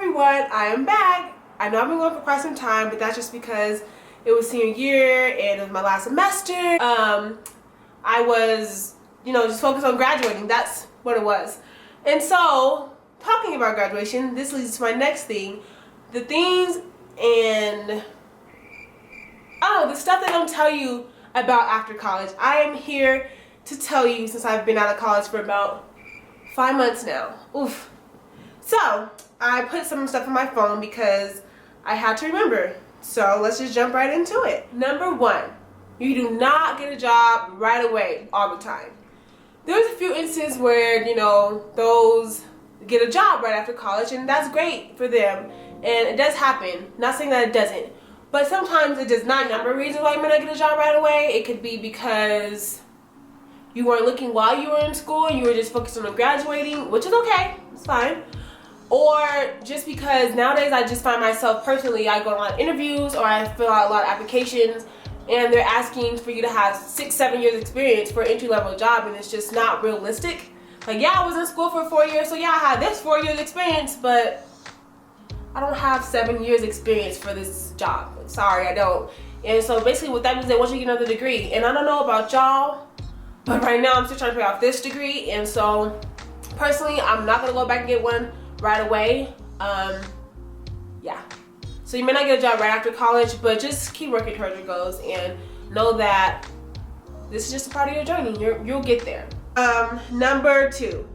everyone, I am back. I know I've been going for quite some time, but that's just because it was senior year and it was my last semester. I was, just focused on graduating. That's what it was. And so, talking about graduation, this leads to my next thing. The things and, the stuff they don't tell you about after college. I am here to tell you since I've been out of college for about 5 months now. Oof. So, I put some stuff on my phone because I had to remember. So, let's just jump right into it. Number 1, you do not get a job right away all the time. There's a few instances where, those get a job right after college, and that's great for them. And it does happen. Not saying that it doesn't. But sometimes it does not. Number of reasons why you may not get a job right away. It could be because you weren't looking while you were in school. You were just focused on graduating, which is okay. It's fine. Or just because nowadays I just find myself personally, I go on a lot of interviews or I fill out a lot of applications and they're asking for you to have 6-7 years experience for an entry-level job, and it's just not realistic. Like, yeah, I was in school for 4 years, so yeah, I had this 4 years experience, but I don't have 7 years experience for this job. Sorry, I don't. And so basically what that means is they want you to get another degree. And I don't know about y'all, but right now I'm still trying to pay off this degree. And so personally, I'm not gonna go back and get one right away. Yeah. So you may not get a job right after college, but just keep working towards your goals and know that this is just a part of your journey. You'll get there. Number 2,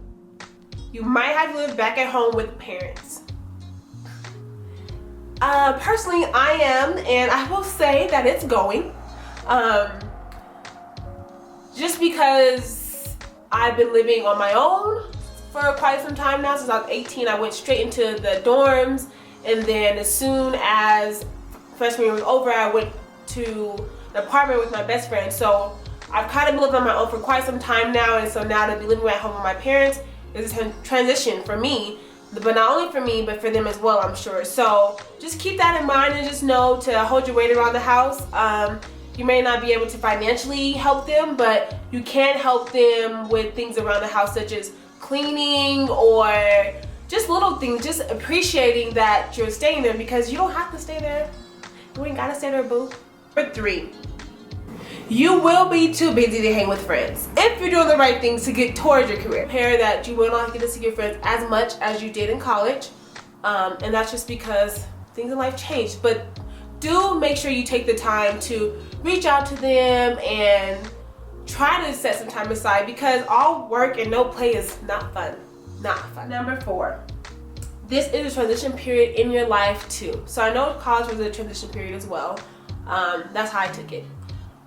you might have to live back at home with parents. Personally, I am, and I will say that it's going. Just because I've been living on my own for quite some time now. Since I was 18, I went straight into the dorms, and then as soon as freshman year was over, I went to an apartment with my best friend. So I've kind of been living on my own for quite some time now, and so now to be living at home with my parents is a transition for me. But not only for me, but for them as well, I'm sure. So just keep that in mind and just know to hold your weight around the house. You may not be able to financially help them, but you can help them with things around the house, such as cleaning or just little things. Just appreciating that you're staying there, because you don't have to stay there. You ain't gotta stay there, boo. Number 3. You will be too busy to hang with friends if you're doing the right things to get towards your career. Prepare that you will not get to see your friends as much as you did in college, and that's just because things in life changed. But do make sure you take the time to reach out to them and try to set some time aside, because all work and no play is not fun. Not fun. Number 4, this is a transition period in your life too. So I know college was a transition period as well. That's how I took it.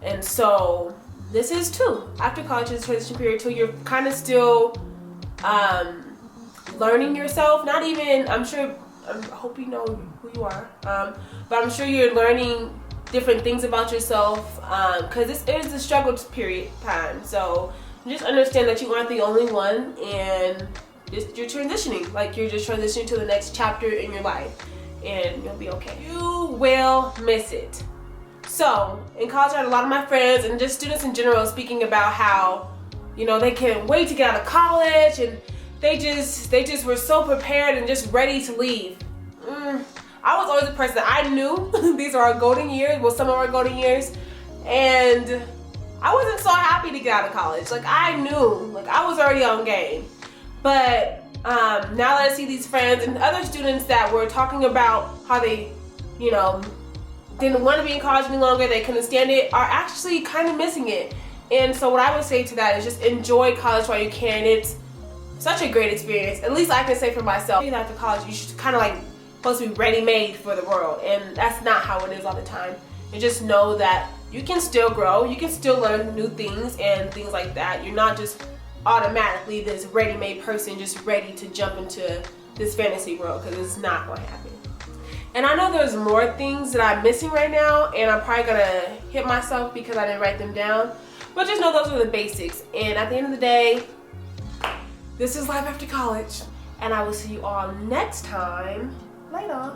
And so this is too. After college is a transition period too. You're kind of still learning yourself. Not even, I hope you know who you are. But I'm sure you're learning different things about yourself, because this is the struggle period time. So just understand that you aren't the only one, and you're transitioning. Like, you're just transitioning to the next chapter in your life, and you'll be okay. You will miss it. So, in college I had a lot of my friends and just students in general speaking about how, they can't wait to get out of college, and they just were so prepared and just ready to leave. I was always the person that I knew these are our golden years, well, some of our golden years, and I wasn't so happy to get out of college. Like, I knew, like, I was already on game. But now that I see these friends and other students that were talking about how they, didn't want to be in college any longer, they couldn't stand it, are actually kind of missing it. And so what I would say to that is just enjoy college while you can. It's such a great experience. At least I can say for myself. After college, you should kind of like supposed to be ready-made for the world, and that's not how it is all the time. And just know that you can still grow, you can still learn new things and things like that. You're not just automatically this ready-made person just ready to jump into this fantasy world, because it's not going to happen. And I know there's more things that I'm missing right now, and I'm probably gonna hit myself because I didn't write them down. But just know those are the basics. And at the end of the day, this is life after college. And I will see you all next time. Later.